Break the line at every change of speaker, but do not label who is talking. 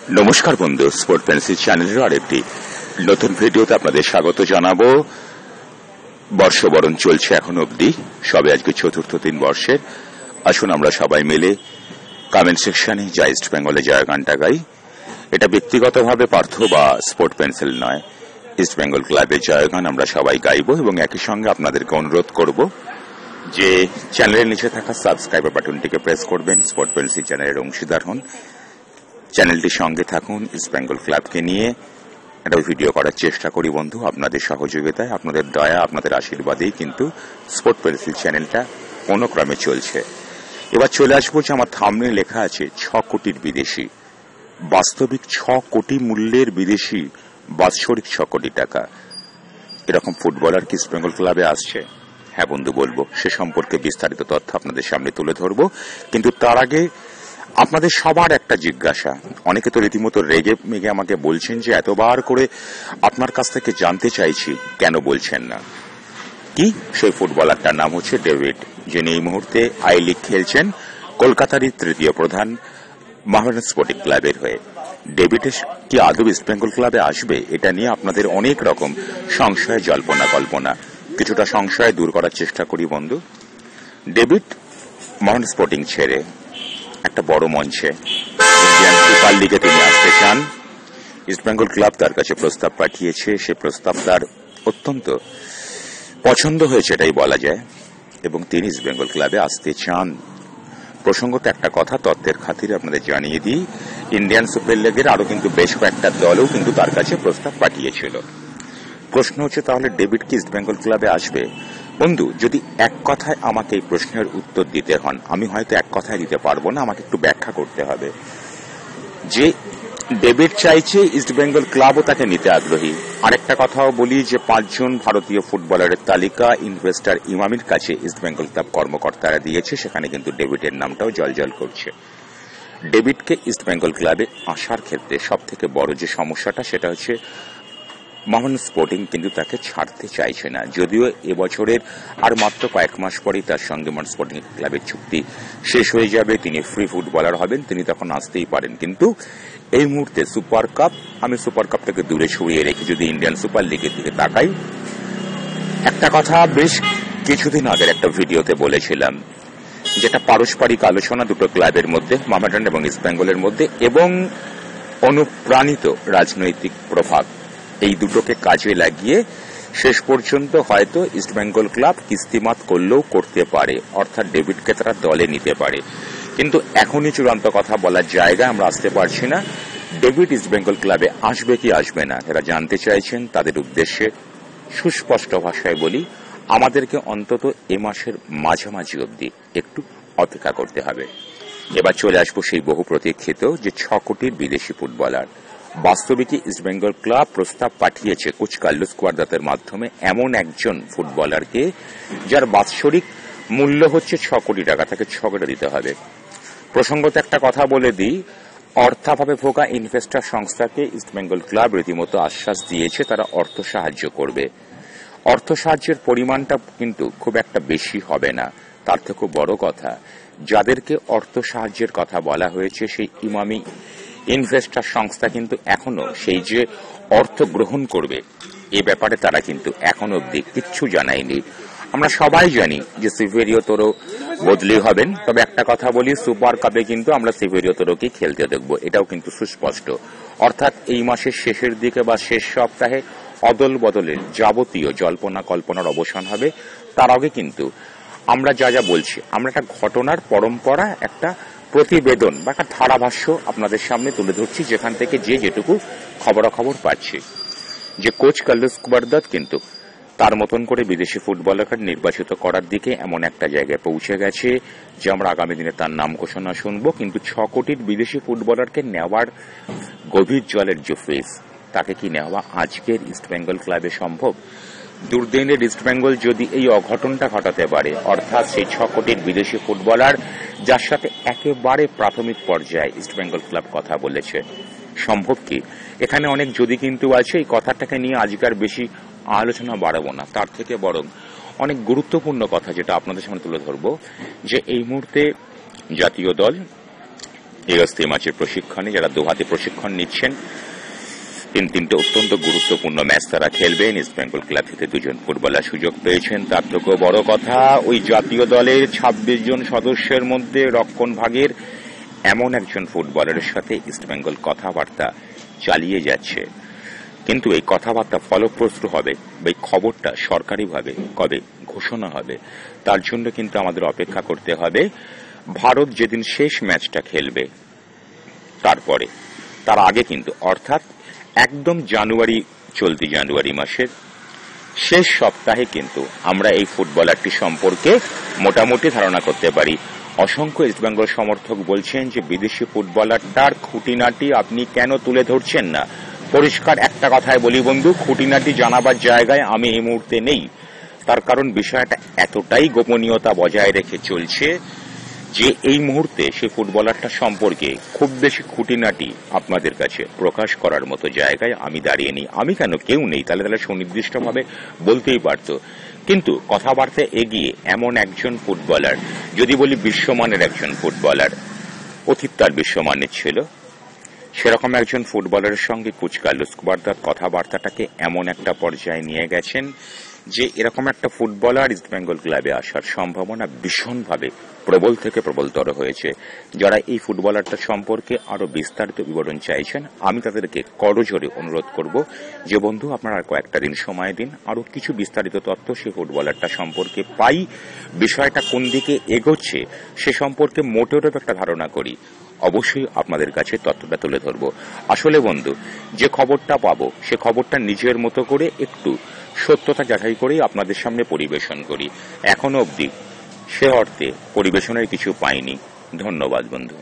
নমস্কার বন্ধু, sport pencil চ্যানেলের আরেকটি নতুন ভিডিওতে আপনাদের স্বাগত জানাবো। বর্ষবরণ চলছে এখন অবধি, সবে আজকে চতুর্থ দিন বর্ষের। আসুন আমরা সবাই মিলে কমেন্ট সেকশনে যা ইস্ট বেঙ্গলে জয় গানটা গাই। এটা ব্যক্তিগতভাবে পার্থ বা স্পোর্ট পেন্সিল নয়, ইস্ট বেঙ্গল ক্লাবের জয় গান আমরা সবাই গাইব এবং একই সঙ্গে আপনাদেরকে অনুরোধ করব যে চ্যানেলের নিচে থাকা সাবস্ক্রাইবার বাটনটিকে প্রেস করবেন, স্পোর্ট পেন্সিল চ্যানেলের অংশীদার হন, চ্যানেলটির সঙ্গে থাকুন। ইস্ট বেঙ্গল ক্লাবকে নিয়ে একটা ভিডিও করার চেষ্টা করি বন্ধু, আপনাদের সহযোগিতায়, আপনাদের দয়া, আপনাদের আশীর্বাদেই কিন্তু স্পোর্ট পেন্সিল চ্যানেলটা কোনো ক্রমে চলছে। এবার চলে আসবো যে আমার থাম্বনেলে লেখা আছে 6 কোটির বিদেশি, বাস্তবিক 6 কোটি মূল্যের বিদেশি, বাৎসরিক 6 কোটি টাকা। এরকম ফুটবলার কি ইস্ট বেঙ্গল ক্লাবে আসছে? হ্যাঁ বন্ধু বলবো, সে সম্পর্কে বিস্তারিত তথ্য আপনাদের সামনে তুলে ধরবো। কিন্তু তার আগে আপনাদের সবার একটা জিজ্ঞাসা, অনেকে তো রীতিমতো রেগে মেগে আমাকে বলছেন যে এতবার করে আপনার কাছ থেকে জানতে চাইছি, কেন বলছেন না? কি সেই ফুটবলারটার নাম হচ্ছে ডেভিড, যিনি এই মুহূর্তে আই লিগ খেলছেন কলকাতারই তৃতীয় প্রধান মোহামেডান স্পোর্টিং ক্লাবের হয়ে। ডেভিড কি আদৌ ইস্ট বেঙ্গল ক্লাবে আসবে? এটা নিয়ে আপনাদের অনেক রকম সংশয়, জল্পনা কল্পনা। কিছুটা সংশয় দূর করার চেষ্টা করি বন্ধু। ডেভিড মোহামেডান স্পোর্টিং ছেড়ে একটা বড় মঞ্চে ইন্ডিয়ান সুপার লিগে তিনি আসতে চান। ইস্ট বেঙ্গল ক্লাব তার কাছে প্রস্তাব পাঠিয়েছে, সে প্রস্তাব তার অত্যন্ত পছন্দ হয়েছে এটাই বলা যায়, এবং তিনি ইস্ট বেঙ্গল ক্লাবে আসতে চান। প্রসঙ্গত একটা কথা তথ্যের খাতিরে আপনাদের জানিয়ে দিই, ইন্ডিয়ান সুপার লিগের আরো কিন্তু বেশ কয়েকটা দলও কিন্তু তার কাছে প্রস্তাব পাঠিয়েছিল। প্রশ্ন হচ্ছে তাহলে ডেভিড কি ইস্ট বেঙ্গল ক্লাবে আসবে? বন্ধু, যদি এক কথায় আমাকে এই প্রশ্নের উত্তর দিতে হন, আমি হয়তো এক কথায় দিতে পারবো না, আমাকে একটু ব্যাখ্যা করতে হবে। যে ডেভিড চাইছে, ইস্ট বেঙ্গল ক্লাবও তাকে নিতে আগ্রহী। আরেকটা কথাও বলি যে 5 জন ভারতীয় ফুটবলারের তালিকা ইনভেস্টর ইমামির কাছে ইস্ট বেঙ্গল ক্লাব কর্মকর্তারা দিয়েছে, সেখানে কিন্তু ডেভিডের নামটাও জলজল করছে। ডেভিডকে ইস্ট বেঙ্গল ক্লাবে আসার ক্ষেত্রে সব থেকে বড় যে সমস্যাটা, সেটা হচ্ছে মোহামেডান স্পোর্টিং কিন্তু তাকে ছাড়তে চাইছে না। যদিও এবছরের আর মাত্র কয়েক মাস পরেই তার সঙ্গে মোহামেডান স্পোর্টিং ক্লাবের চুক্তি শেষ হয়ে যাবে, তিনি ফ্রি ফুটবলার হবেন, তিনি তখন আসতেই পারেন। কিন্তু এই মুহূর্তে সুপার কাপ, আমি সুপার কাপটাকে দূরে সরিয়ে রেখে যদি ইন্ডিয়ান সুপার লিগের দিকে তাকাই, একটা কথা বেশ কিছুদিন আগের একটা ভিডিওতে বলেছিলাম, যেটা পারস্পরিক আলোচনা দুটো ক্লাবের মধ্যে, মোহামেডান এবং ইস্ট বেঙ্গলের মধ্যে, এবং অনুপ্রাণিত রাজনৈতিক প্রভাব, এই দুটোকে কাজে লাগিয়ে শেষ পর্যন্ত হয়তো ইস্ট বেঙ্গল ক্লাব কিস্তিমাত করলেও করতে পারে, অর্থাৎ ডেভিডকে তারা দলে নিতে পারে। কিন্তু এখনই চূড়ান্ত কথা বলার জায়গায় আমরা আসতে পারছি না। ডেভিড ইস্ট বেঙ্গল ক্লাবে আসবে কি আসবে না, যারা জানতে চাইছেন তাদের উদ্দেশ্যে সুস্পষ্ট ভাষায় বলি, আমাদেরকে অন্তত এ মাসের মাঝামাঝি অবধি একটু অপেক্ষা করতে হবে। এবার চলে আসবো সেই বহু প্রতীক্ষিত যে 6 কোটির বিদেশি ফুটবলার। বাস্তবিকই ইস্ট বেঙ্গল ক্লাব প্রস্তাব পাঠিয়েছে কোচ কার্লোস কুয়াদ্রাতের মাধ্যমে এমন একজন ফুটবলারকে যার বাৎসরিক মূল্য হচ্ছে 6 কোটি টাকা, তাকে 6 কোটি দিতে হবে। প্রসঙ্গত একটা কথা বলে দিই, অর্থাভাবে ভোগা ইনভেস্টর সংস্থাকে ইস্ট বেঙ্গল ক্লাব রীতিমতো আশ্বাস দিয়েছে তারা অর্থ সাহায্য করবে। অর্থ সাহায্যের পরিমাণটা কিন্তু খুব একটা বেশি হবে না। তার থেকেও বড় কথা, যাদেরকে অর্থ সাহায্যের কথা বলা হয়েছে সেই ইমামি ইনভেস্টর সংস্থা কিন্তু এখনো সেই যে অর্থ গ্রহণ করবে এ ব্যাপারে তারা কিন্তু এখনো অব্দি কিচ্ছু জানায়নি। আমরা সবাই জানি যে সিভেরিও তোরো বদলি হবেন, তবে একটা কথা বলি, সুপার কাপে কিন্তু আমরা সিভেরিও তোরোকে খেলতে দেখব, এটাও কিন্তু সুস্পষ্ট। অর্থাৎ এই মাসের শেষের দিকে বা শেষ সপ্তাহে অদল বদলের যাবতীয় জল্পনা কল্পনার অবসান হবে। তার আগে কিন্তু আমরা যা যা বলছি, আমরা একটা ঘটনার পরম্পরা, একটা প্রতিবেদন বা একটা ধারাভাষ্য আপনাদের সামনে তুলে ধরছি, যেখান থেকে যে যেটুকু খবরাখবর পাচ্ছি, যে কোচ কার্লোস কুয়াদ্রাত কিন্তু তার মতন করে বিদেশি ফুটবলারকে নির্বাচিত করার দিকে এমন একটা জায়গায় পৌঁছে গেছে যে আমরা আগামী দিনে তার নাম ঘোষণা শুনবো। কিন্তু 6 কোটির বিদেশি ফুটবলারকে নেওয়ার গভীর জলের যে ফেস, তাকে কি নেওয়া আজকের ইস্ট বেঙ্গল ক্লাবে সম্ভব? দুর্দিনের ইস্ট বেঙ্গল যদি এই অঘটনটা ঘটাতে পারে, অর্থাৎ সেই 6 কোটির বিদেশি ফুটবলার যার সাথে একেবারে প্রাথমিক পর্যায়ে ইস্ট বেঙ্গল ক্লাব কথা বলেছে, সম্ভব কি? এখানে অনেক যদি কিন্তু আছে, এই কথাটাকে নিয়ে আজকার বেশি আলোচনা বাড়াবো না, তার থেকে বরং অনেক গুরুত্বপূর্ণ কথা যেটা আপনাদের সামনে তুলে ধরবো, যে এই মুহূর্তে জাতীয় দল এই অস্থায়ী ম্যাচের প্রশিক্ষণে যারা দুহাতে প্রশিক্ষণ নিচ্ছেন, তিনটে অত্যন্ত গুরুত্বপূর্ণ ম্যাচ তারা খেলবেন। ইস্ট বেঙ্গল ক্লাব থেকে 2 জন ফুটবলার সুযোগ পেয়েছেন। তার থেকেও বড় কথা, ওই জাতীয় দলের 26 জন সদস্যের মধ্যে রক্ষণ ভাগের এমন একজন ফুটবলারের সাথে ইস্ট বেঙ্গল কথাবার্তা চালিয়ে যাচ্ছে। কিন্তু এই কথাবার্তা ফলপ্রসূ হবে, এই খবরটা সরকারিভাবে কবে ঘোষণা হবে, তার জন্য কিন্তু আমাদের অপেক্ষা করতে হবে ভারত যেদিন শেষ ম্যাচটা খেলবে তারপরে। তার আগে কিন্তু, অর্থাৎ একদম চলতি জানুয়ারি মাসের শেষ সপ্তাহে কিন্তু আমরা এই ফুটবলারটি সম্পর্কে মোটামুটি ধারণা করতে পারি। অসংখ্য ইস্টবেঙ্গল সমর্থক বলছেন যে বিদেশি ফুটবলারটার খুঁটিনাটি আপনি কেন তুলে ধরছেন না। পরিষ্কার একটা কথায় বলি বন্ধু, খুঁটিনাটি জানাবার জায়গায় আমি এই মুহূর্তে নেই। তার কারণ বিষয়টা এতটাই গোপনীয়তা বজায় রেখে চলছে যে এই মুহূর্তে সে ফুটবলারটা সম্পর্কে খুব বেশি খুঁটিনাটি আপনাদের কাছে প্রকাশ করার মতো জায়গায় আমি দাঁড়িয়ে নেই। আমি কেন, কেউ নেই, তাহলে সুনির্দিষ্টভাবে বলতেই পারত। কিন্তু কথাবার্তা এগিয়ে এমন একজন ফুটবলার, যদি বলি বিশ্বমানের একজন ফুটবলার, অতীত তার বিশ্বমানের ছিল, সেরকম একজন ফুটবলারের সঙ্গে কোচ কার্লোস কুবারদাত কথাবার্তাটাকে এমন একটা পর্যায়ে নিয়ে গেছেন যে এরকম একটা ফুটবলার ইস্ট বেঙ্গল ক্লাবে আসার সম্ভাবনা ভীষণভাবে প্রবল থেকে প্রবলতর হয়েছে। যারা এই ফুটবলারটা সম্পর্কে আরো বিস্তারিত বিবরণ চাইছেন, আমি তাদেরকে করজোরে অনুরোধ করব যে বন্ধু, আপনারা আর কয়েকটা দিন সময় দিন, আরো কিছু বিস্তারিত তথ্য সেই ফুটবলারটা সম্পর্কে পাই, বিষয়টা কোন দিকে এগোচ্ছে সে সম্পর্কে মোটেরও একটা ধারণা করি, অবশ্যই আপনাদের কাছে তথ্যটা তুলে ধরব। আসলে বন্ধু, যে খবরটা পাবো সে খবরটা নিজের মতো করে একটু সত্যতা যাচাই করেই আপনাদের সামনে পরিবেশন করি। এখনো অবধি সে অর্থে পরিবেশনের কিছু পাইনি। ধন্যবাদ বন্ধু।